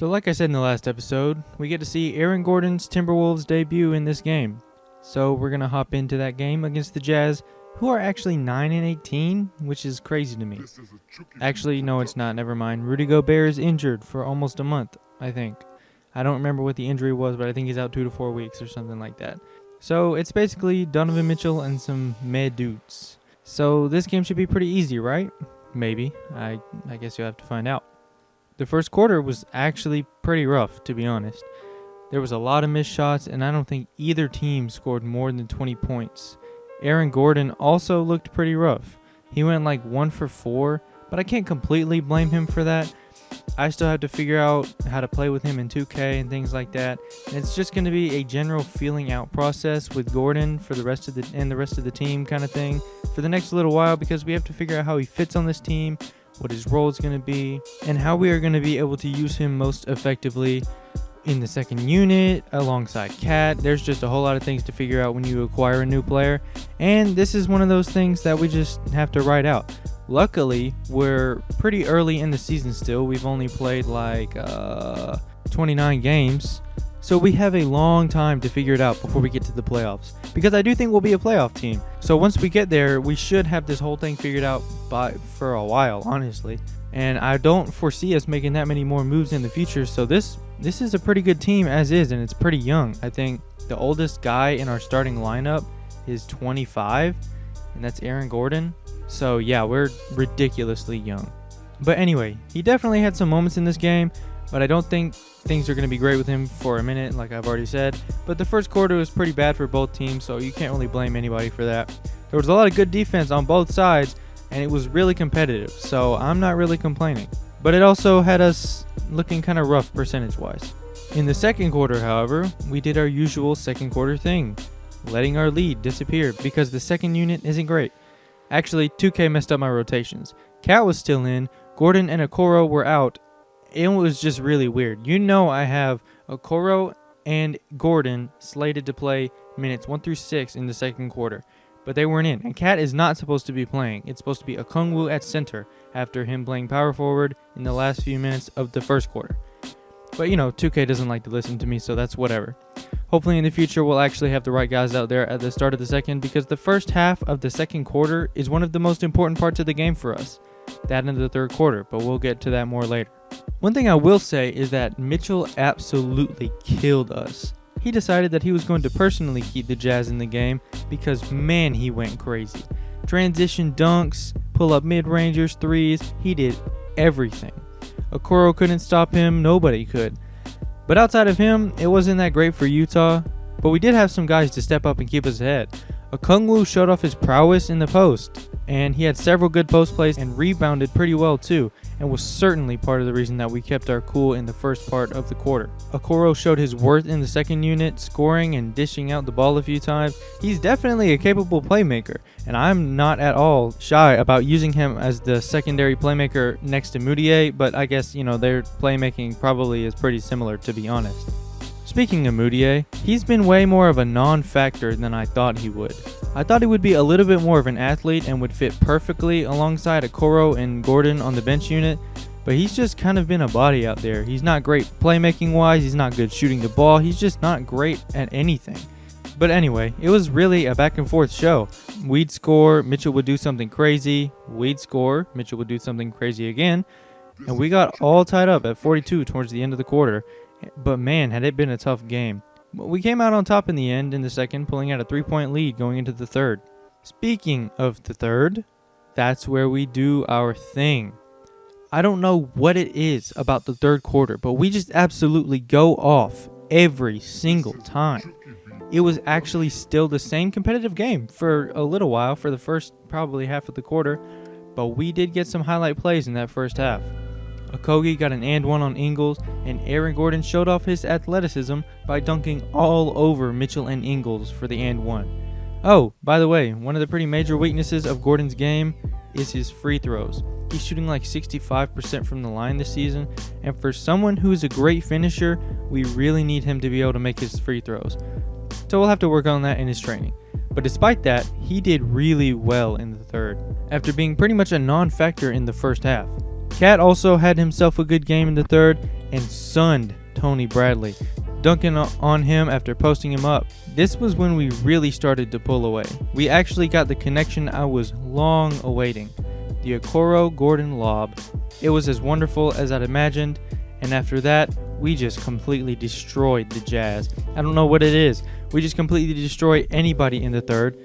So like I said in the last episode, we get to see Aaron Gordon's Timberwolves debut in this game. So we're going to hop into that game against the Jazz, who are actually 9-18, which is crazy to me. Actually, no, it's not. Never mind. Rudy Gobert is injured for almost a month, I think. I don't remember what the injury was, but I think he's out 2 to 4 weeks or something like that. So it's basically Donovan Mitchell and some meh dudes. So this game should be pretty easy, right? Maybe. I guess you'll have to find out. The first quarter was actually pretty rough, to be honest. There was a lot of missed shots, and I don't think either team scored more than 20 points. Aaron Gordon also looked pretty rough. He went like 1 for 4, but I can't completely blame him for that. I still have to figure out how to play with him in 2K and things like that. And it's just going to be a general feeling out process with Gordon for the rest of the team kind of thing for the next little while, because we have to figure out how he fits on this team, what his role is going to be, and how we are going to be able to use him most effectively in the second unit alongside Cat. There's just a whole lot of things to figure out when you acquire a new player, and this is one of those things that we just have to write out. Luckily, we're pretty early in the season still. We've only played like 29 games, so we have a long time to figure it out before we get to the playoffs, because I do think we'll be a playoff team. So once we get there, we should have this whole thing figured out for a while, honestly. And I don't foresee us making that many more moves in the future. So this is a pretty good team as is, and it's pretty young. I think the oldest guy in our starting lineup is 25, and that's Aaron Gordon. So yeah, we're ridiculously young. But anyway, he definitely had some moments in this game, but I don't think things are going to be great with him for a minute, like I've already said. But the first quarter was pretty bad for both teams, so you can't really blame anybody for that. There was a lot of good defense on both sides, and it was really competitive, so I'm not really complaining. But it also had us looking kind of rough percentage-wise. In the second quarter, however, we did our usual second quarter thing, letting our lead disappear because the second unit isn't great. Actually, 2K messed up my rotations. Cat was still in, Gordon and Okoro were out. It was just really weird. You know I have Okoro and Gordon slated to play minutes 1 through 6 in the second quarter, but they weren't in. And Cat is not supposed to be playing. It's supposed to be Okongwu at center after him playing power forward in the last few minutes of the first quarter. But 2K doesn't like to listen to me, so that's whatever. Hopefully in the future we'll actually have the right guys out there at the start of the second, because the first half of the second quarter is one of the most important parts of the game for us. That into the third quarter, but we'll get to that more later. One thing I will say is that Mitchell absolutely killed us. He decided that he was going to personally keep the Jazz in the game because, man, he went crazy. Transition dunks, pull-up mid-rangers, threes, he did everything. Okoro couldn't stop him, nobody could. But outside of him, it wasn't that great for Utah, but we did have some guys to step up and keep us ahead. Okongwu showed off his prowess in the post, and he had several good post plays and rebounded pretty well too, and was certainly part of the reason that we kept our cool in the first part of the quarter. Okoro showed his worth in the second unit, scoring and dishing out the ball a few times. He's definitely a capable playmaker, and I'm not at all shy about using him as the secondary playmaker next to Moutier, but I guess, their playmaking probably is pretty similar, to be honest. Speaking of Moutier, he's been way more of a non-factor than I thought he would. I thought he would be a little bit more of an athlete and would fit perfectly alongside Okoro and Gordon on the bench unit, but he's just kind of been a body out there. He's not great playmaking wise, he's not good shooting the ball, he's just not great at anything. But anyway, it was really a back and forth show. We'd score, Mitchell would do something crazy, we'd score, Mitchell would do something crazy again, and we got all tied up at 42 towards the end of the quarter. But man, had it been a tough game. We came out on top in the end in the second, pulling out a 3-point lead going into the third. Speaking of the third, that's where we do our thing. I don't know what it is about the third quarter, but we just absolutely go off every single time. It was actually still the same competitive game for a little while, for the first probably half of the quarter, but we did get some highlight plays in that first half. Okogie got an and one on Ingles, and Aaron Gordon showed off his athleticism by dunking all over Mitchell and Ingles for the and one. Oh, by the way, one of the pretty major weaknesses of Gordon's game is his free throws. He's shooting like 65% from the line this season, and for someone who's a great finisher, we really need him to be able to make his free throws. So we'll have to work on that in his training. But despite that, he did really well in the third, after being pretty much a non-factor in the first half. Cat also had himself a good game in the third, and sunned Tony Bradley, dunking on him after posting him up. This was when we really started to pull away. We actually got the connection I was long awaiting. The Okoro Gordon lob. It was as wonderful as I'd imagined, and after that, we just completely destroyed the Jazz. I don't know what it is. We just completely destroy anybody in the third.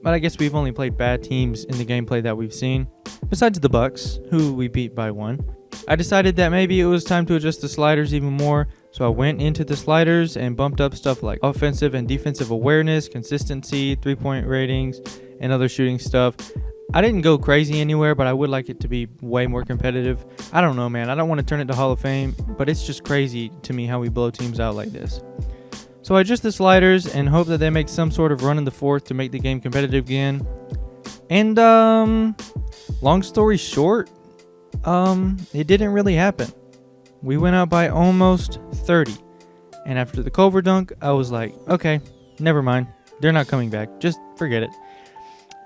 But I guess we've only played bad teams in the gameplay that we've seen. Besides the Bucks, who we beat by 1. I decided that maybe it was time to adjust the sliders even more, so I went into the sliders and bumped up stuff like offensive and defensive awareness, consistency, 3-point ratings, and other shooting stuff. I didn't go crazy anywhere, but I would like it to be way more competitive. I don't know, man. I don't want to turn it to Hall of Fame, but it's just crazy to me how we blow teams out like this. So I adjust the sliders and hope that they make some sort of run in the fourth to make the game competitive again. And, long story short, it didn't really happen. We went out by almost 30. And after the Culver dunk, I was like, okay, never mind. They're not coming back. Just forget it.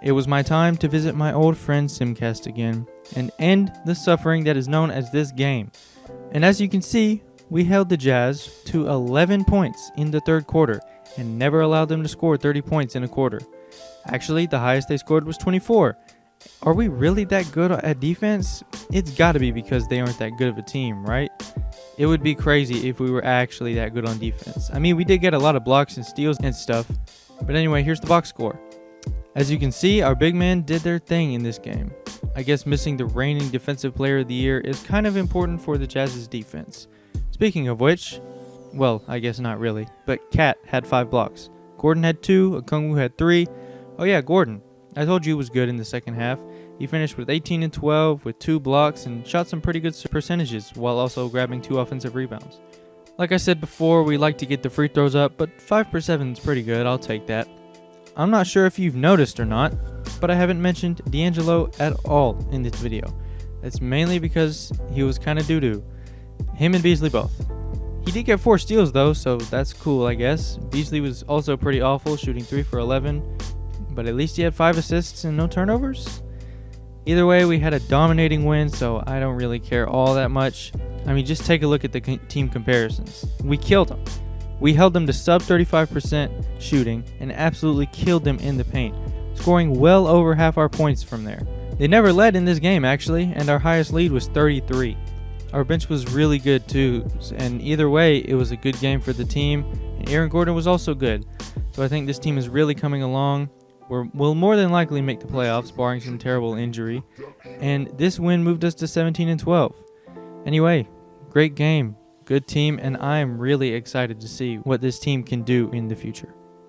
It was my time to visit my old friend Simcast again and end the suffering that is known as this game. And as you can see, we held the Jazz to 11 points in the third quarter and never allowed them to score 30 points in a quarter. Actually, the highest they scored was 24. Are we really that good at defense? It's got to be because they aren't that good of a team, right? It would be crazy if we were actually that good on defense. I mean, we did get a lot of blocks and steals and stuff. But anyway, here's the box score. As you can see, our big men did their thing in this game. I guess missing the reigning defensive player of the year is kind of important for the Jazz's defense. Speaking of which, well, I guess not really, but Cat had 5 blocks. Gordon had 2, Okongwu had 3. Oh yeah, Gordon. I told you he was good in the second half. He finished with 18 and 12 with 2 blocks and shot some pretty good percentages while also grabbing 2 offensive rebounds. Like I said before, we like to get the free throws up, but 5 per 7 is pretty good. I'll take that. I'm not sure if you've noticed or not, but I haven't mentioned D'Angelo at all in this video. That's mainly because he was kind of doo-doo. Him and Beasley both. He did get 4 steals though, so that's cool, I guess. Beasley was also pretty awful, shooting 3 for 11, but at least he had 5 assists and no turnovers. Either way, we had a dominating win, so I don't really care all that much. I mean, just take a look at the team comparisons. We killed them. We held them to sub 35% shooting and absolutely killed them in the paint, scoring well over half our points from there. They never led in this game, actually, and our highest lead was 33. Our bench was really good too, and either way, it was a good game for the team, and Aaron Gordon was also good. So I think this team is really coming along. We'll more than likely make the playoffs, barring some terrible injury, and this win moved us to 17 and 12. Anyway, great game, good team, and I am really excited to see what this team can do in the future.